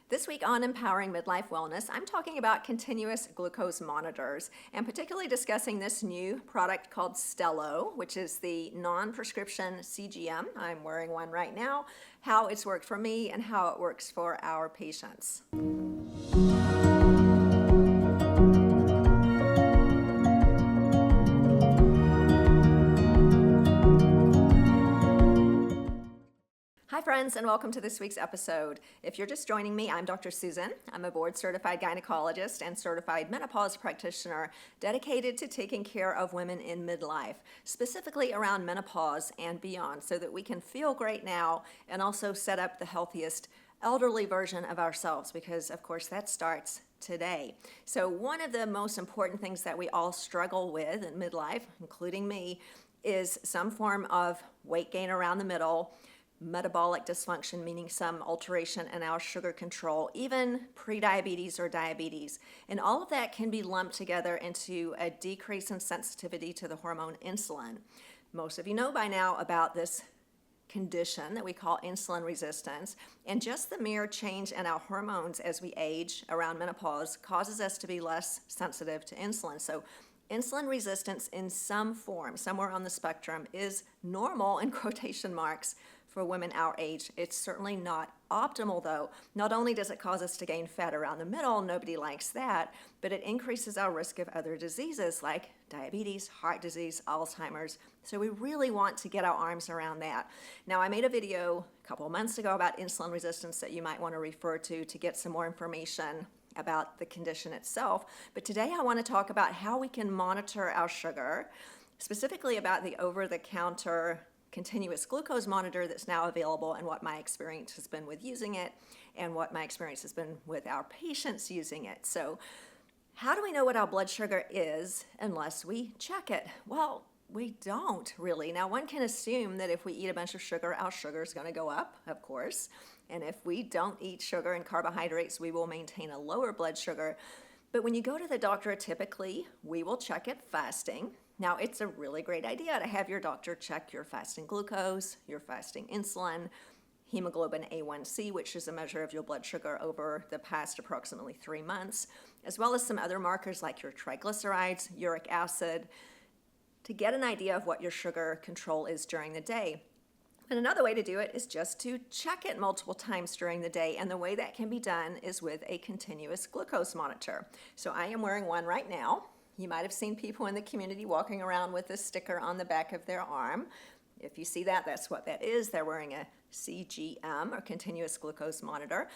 This week on Empowering Midlife Wellness, I'm talking about continuous glucose monitors and particularly discussing this new product called Stelo, which is the non-prescription CGM. I'm wearing one right now, how it's worked for me and how it works for our patients. Hi friends, and welcome to this week's episode. If you're just joining me, I'm Dr. Susan. I'm a board-certified gynecologist and certified menopause practitioner dedicated to taking care of women in midlife, specifically around menopause and beyond, so that we can feel great now and also set up the healthiest elderly version of ourselves, because of course that starts today. So one of the most important things that we all struggle with in midlife, including me, is some form of weight gain around the middle, metabolic dysfunction, meaning some alteration in our sugar control, even prediabetes or diabetes. And all of that can be lumped together into a decrease in sensitivity to the hormone insulin. Most of you know by now about this condition that we call insulin resistance, and just the mere change in our hormones as we age around menopause causes us to be less sensitive to insulin. So insulin resistance in some form, somewhere on the spectrum, is normal in quotation marks for women our age. It's certainly not optimal though. Not only does it cause us to gain fat around the middle, nobody likes that, but it increases our risk of other diseases like diabetes, heart disease, Alzheimer's. So we really want to get our arms around that. Now, I made a video a couple of months ago about insulin resistance that you might want to refer to get some more information about the condition itself. But today I want to talk about how we can monitor our sugar, specifically about the over-the-counter continuous glucose monitor that's now available and what my experience has been with using it and what my experience has been with our patients using it. So how do we know what our blood sugar is unless we check it? Well, we don't really. Now, one can assume that if we eat a bunch of sugar, our sugar is going to go up, of course. And if we don't eat sugar and carbohydrates, we will maintain a lower blood sugar. But when you go to the doctor, typically, we will check it fasting. Now, it's a really great idea to have your doctor check your fasting glucose, your fasting insulin, hemoglobin A1C, which is a measure of your blood sugar over the past approximately 3 months, as well as some other markers like your triglycerides, uric acid, to get an idea of what your sugar control is during the day. And another way to do it is just to check it multiple times during the day, and the way that can be done is with a continuous glucose monitor. So I am wearing one right now. You might have seen people in the community walking around with this sticker on the back of their arm. If you see that, that's what that is. They're wearing a CGM, or continuous glucose monitor.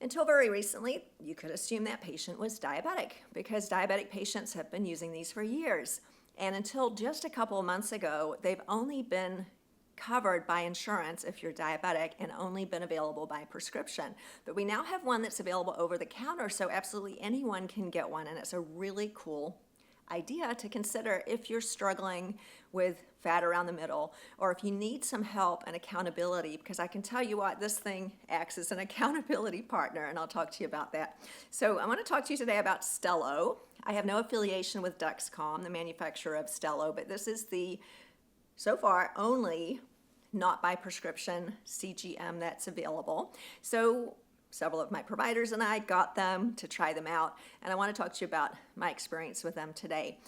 Until very recently, you could assume that patient was diabetic, because diabetic patients have been using these for years. And until just a couple of months ago, they've only been covered by insurance if you're diabetic and only been available by prescription. But we now have one that's available over the counter, so absolutely anyone can get one, and it's a really cool idea to consider if you're struggling with fat around the middle, or if you need some help and accountability, because I can tell you what, this thing acts as an accountability partner, and I'll talk to you about that. So I want to talk to you today about Stelo. I have no affiliation with Dexcom, the manufacturer of Stelo, but this is the, so far, only not by prescription CGM that's available. So several of my providers and I got them to try them out, and I want to talk to you about my experience with them today.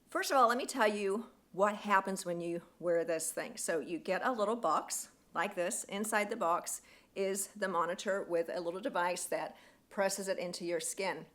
First of all, let me tell you what happens when you wear this thing. So you get a little box like this. Inside the box is the monitor with a little device that presses it into your skin.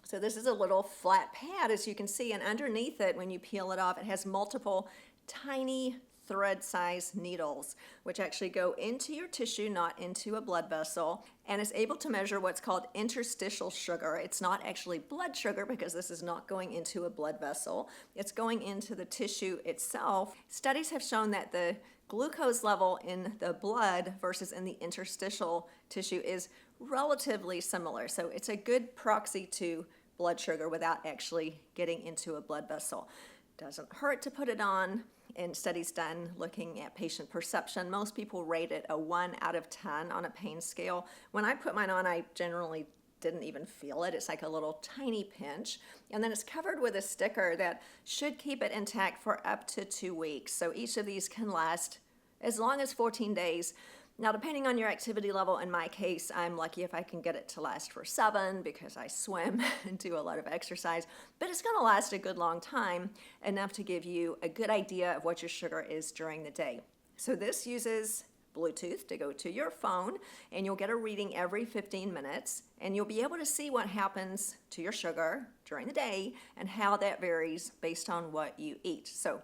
So this is a little flat pad, as you can see, and underneath it, when you peel it off, it has multiple tiny thread-sized needles, which actually go into your tissue, not into a blood vessel, and is able to measure what's called interstitial sugar. It's not actually blood sugar, because this is not going into a blood vessel. It's going into the tissue itself. Studies have shown that the glucose level in the blood versus in the interstitial tissue is relatively similar. So it's a good proxy to blood sugar without actually getting into a blood vessel. Doesn't hurt to put it on. In studies done looking at patient perception, most people rate it a 1 out of 10 on a pain scale. When I put mine on, I generally didn't even feel it. It's like a little tiny pinch. And then it's covered with a sticker that should keep it intact for up to 2 weeks. So each of these can last as long as 14 days. Now, depending on your activity level, in my case, I'm lucky if I can get it to last for 7 because I swim and do a lot of exercise, but it's going to last a good long time, enough to give you a good idea of what your sugar is during the day. So this uses Bluetooth to go to your phone, and you'll get a reading every 15 minutes, and you'll be able to see what happens to your sugar during the day and how that varies based on what you eat. So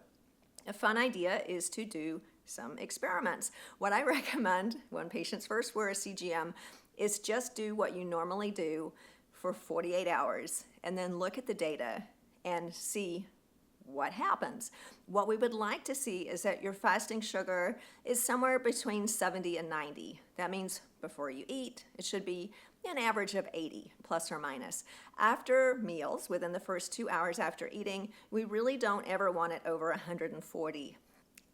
a fun idea is to do some experiments. What I recommend when patients first wear a CGM is just do what you normally do for 48 hours and then look at the data and see what happens. What we would like to see is that your fasting sugar is somewhere between 70 and 90. That means before you eat, it should be an average of 80, plus or minus. After meals, within the first 2 hours after eating, we really don't ever want it over 140.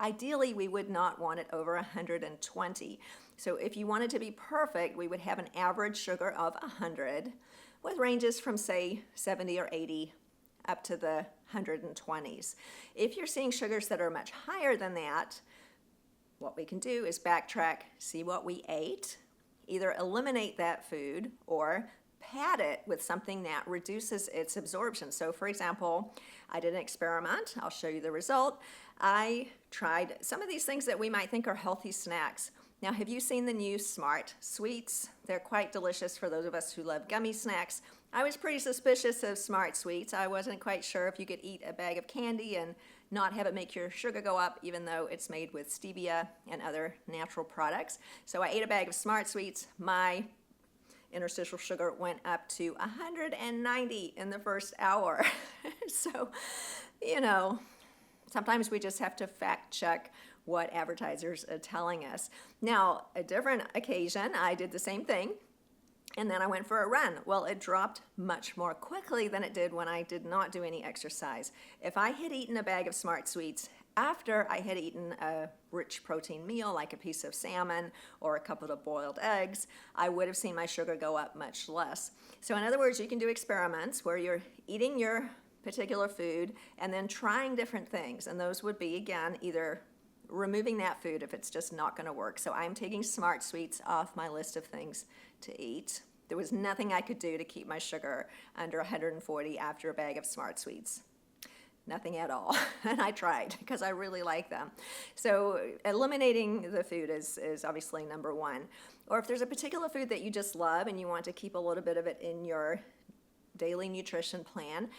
Ideally, we would not want it over 120. So if you wanted to be perfect, we would have an average sugar of 100 with ranges from, say, 70 or 80 up to the 120s. If you're seeing sugars that are much higher than that, what we can do is backtrack, see what we ate, either eliminate that food or pad it with something that reduces its absorption. So for example, I did an experiment. I'll show you the result. I tried some of these things that we might think are healthy snacks. Now, have you seen the new Smart Sweets? They're quite delicious for those of us who love gummy snacks. I was pretty suspicious of Smart Sweets. I wasn't quite sure if you could eat a bag of candy and not have it make your sugar go up, even though it's made with stevia and other natural products. So I ate a bag of Smart Sweets. My interstitial sugar went up to 190 in the first hour. So, sometimes we just have to fact check what advertisers are telling us. Now, a different occasion, I did the same thing, and then I went for a run. Well, it dropped much more quickly than it did when I did not do any exercise. If I had eaten a bag of Smart Sweets after I had eaten a rich protein meal like a piece of salmon or a couple of boiled eggs, I would have seen my sugar go up much less. So in other words, you can do experiments where you're eating your particular food and then trying different things, and those would be, again, either removing that food if it's just not going to work. So I'm taking Smart Sweets off my list of things to eat. There was nothing I could do to keep my sugar under 140 after a bag of Smart Sweets. Nothing at all. And I tried because I really like them. So eliminating the food is obviously number one. Or if there's a particular food that you just love and you want to keep a little bit of it in your daily nutrition plan,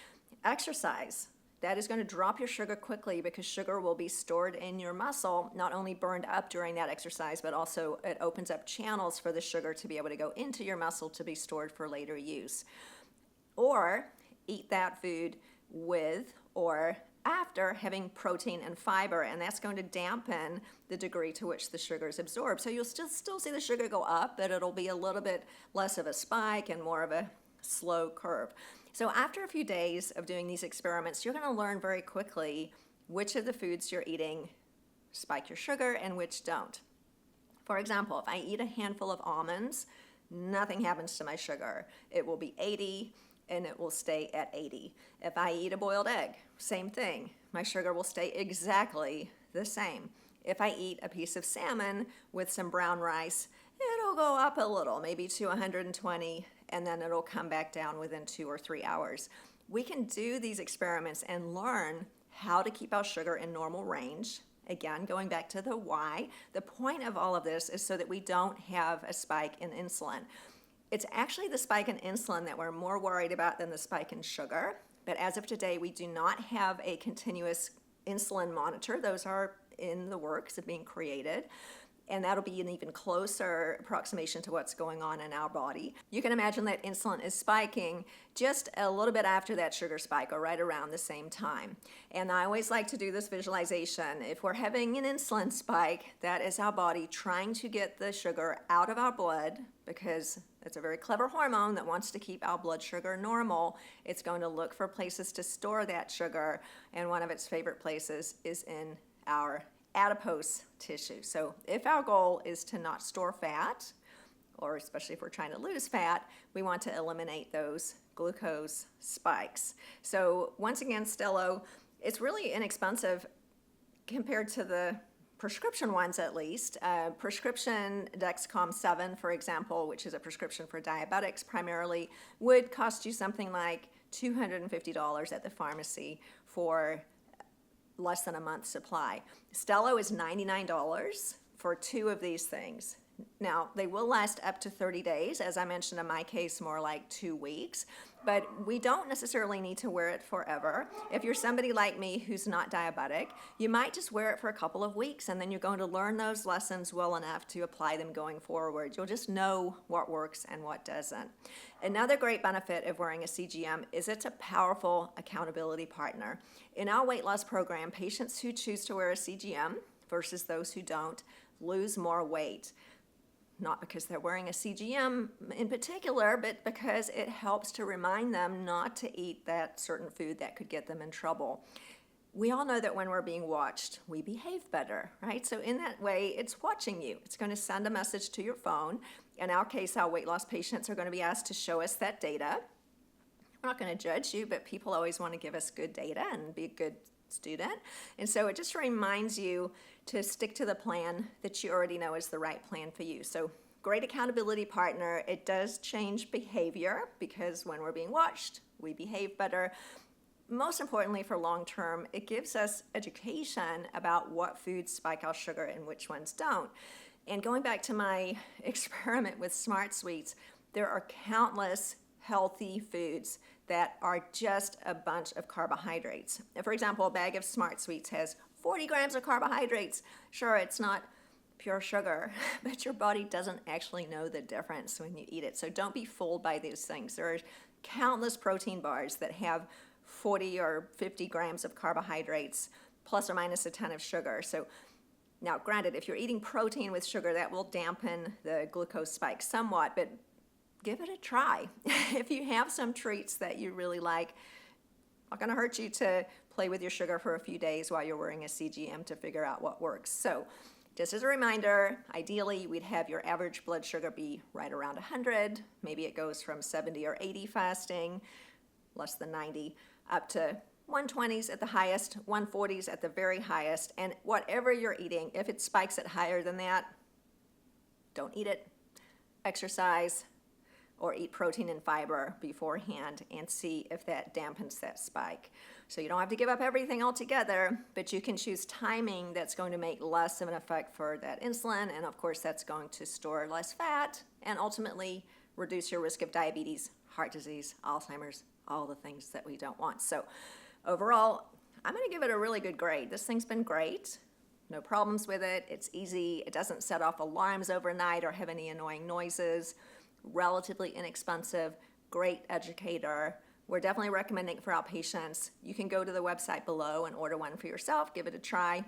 exercise. That is going to drop your sugar quickly because sugar will be stored in your muscle, not only burned up during that exercise, but also it opens up channels for the sugar to be able to go into your muscle to be stored for later use. Or eat that food with or after having protein and fiber, and that's going to dampen the degree to which the sugar is absorbed. So you'll still see the sugar go up, but it'll be a little bit less of a spike and more of a slow curve. So after a few days of doing these experiments, you're going to learn very quickly which of the foods you're eating spike your sugar and which don't. For example, if I eat a handful of almonds, nothing happens to my sugar. It will be 80 and it will stay at 80. If I eat a boiled egg, same thing. My sugar will stay exactly the same. If I eat a piece of salmon with some brown rice, it'll go up a little, maybe to 120, and then it'll come back down within 2 or 3 hours. We can do these experiments and learn how to keep our sugar in normal range. Again, going back to the why, the point of all of this is so that we don't have a spike in insulin. It's actually the spike in insulin that we're more worried about than the spike in sugar. But as of today, we do not have a continuous insulin monitor. Those are in the works of being created. And that'll be an even closer approximation to what's going on in our body. You can imagine that insulin is spiking just a little bit after that sugar spike or right around the same time. And I always like to do this visualization. If we're having an insulin spike, that is our body trying to get the sugar out of our blood because it's a very clever hormone that wants to keep our blood sugar normal. It's going to look for places to store that sugar, and one of its favorite places is in our adipose tissue. So if our goal is to not store fat, or especially if we're trying to lose fat, we want to eliminate those glucose spikes. So once again, Stelo, it's really inexpensive compared to the prescription ones at least. Prescription Dexcom 7, for example, which is a prescription for diabetics primarily, would cost you something like $250 at the pharmacy for less than a month's supply. Stelo is $99 for 2 of these things. Now, they will last up to 30 days, as I mentioned in my case, more like 2 weeks, but we don't necessarily need to wear it forever. If you're somebody like me who's not diabetic, you might just wear it for a couple of weeks, and then you're going to learn those lessons well enough to apply them going forward. You'll just know what works and what doesn't. Another great benefit of wearing a CGM is it's a powerful accountability partner. In our weight loss program, patients who choose to wear a CGM versus those who don't lose more weight. Not because they're wearing a CGM in particular, but because it helps to remind them not to eat that certain food that could get them in trouble. We all know that when we're being watched, we behave better, right? So in that way, it's watching you. It's going to send a message to your phone. In our case, our weight loss patients are going to be asked to show us that data. We're not going to judge you, but people always want to give us good data and be a good student. And so it just reminds you to stick to the plan that you already know is the right plan for you. So great accountability partner. It does change behavior because when we're being watched, we behave better. Most importantly for long term, it gives us education about what foods spike our sugar and which ones don't. And going back to my experiment with Smart Sweets, there are countless healthy foods that are just a bunch of carbohydrates. For example, a bag of Smart Sweets has 40 grams of carbohydrates. Sure, it's not pure sugar, but your body doesn't actually know the difference when you eat it. So don't be fooled by these things. There are countless protein bars that have 40 or 50 grams of carbohydrates, plus or minus a ton of sugar. So now, granted, if you're eating protein with sugar, that will dampen the glucose spike somewhat, but give it a try. If you have some treats that you really like, not going to hurt you to play with your sugar for a few days while you're wearing a CGM to figure out what works. So just as a reminder, ideally we'd have your average blood sugar be right around 100. Maybe it goes from 70 or 80 fasting, less than 90, up to 120s at the highest, 140s at the very highest. And whatever you're eating, if it spikes it higher than that, don't eat it. Exercise, or eat protein and fiber beforehand and see if that dampens that spike. So you don't have to give up everything altogether, but you can choose timing that's going to make less of an effect for that insulin, and of course that's going to store less fat and ultimately reduce your risk of diabetes, heart disease, Alzheimer's, all the things that we don't want. So overall, I'm going to give it a really good grade. This thing's been great. No problems with it. It's easy. It doesn't set off alarms overnight or have any annoying noises. Relatively inexpensive, great educator. We're definitely recommending it for our patients. You can go to the website below and order one for yourself, give it a try.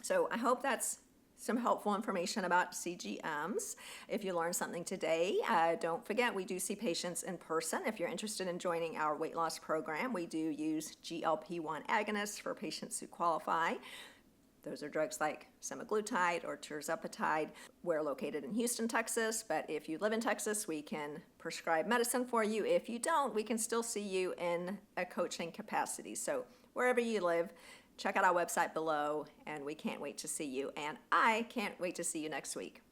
So I hope that's some helpful information about CGMs. If you learned something today, don't forget we do see patients in person. If you're interested in joining our weight loss program, we do use GLP-1 agonists for patients who qualify. Those are drugs like semaglutide or tirzepatide. We're located in Houston, Texas, but if you live in Texas, we can prescribe medicine for you. If you don't, we can still see you in a coaching capacity. So wherever you live, check out our website below, and we can't wait to see you. And I can't wait to see you next week.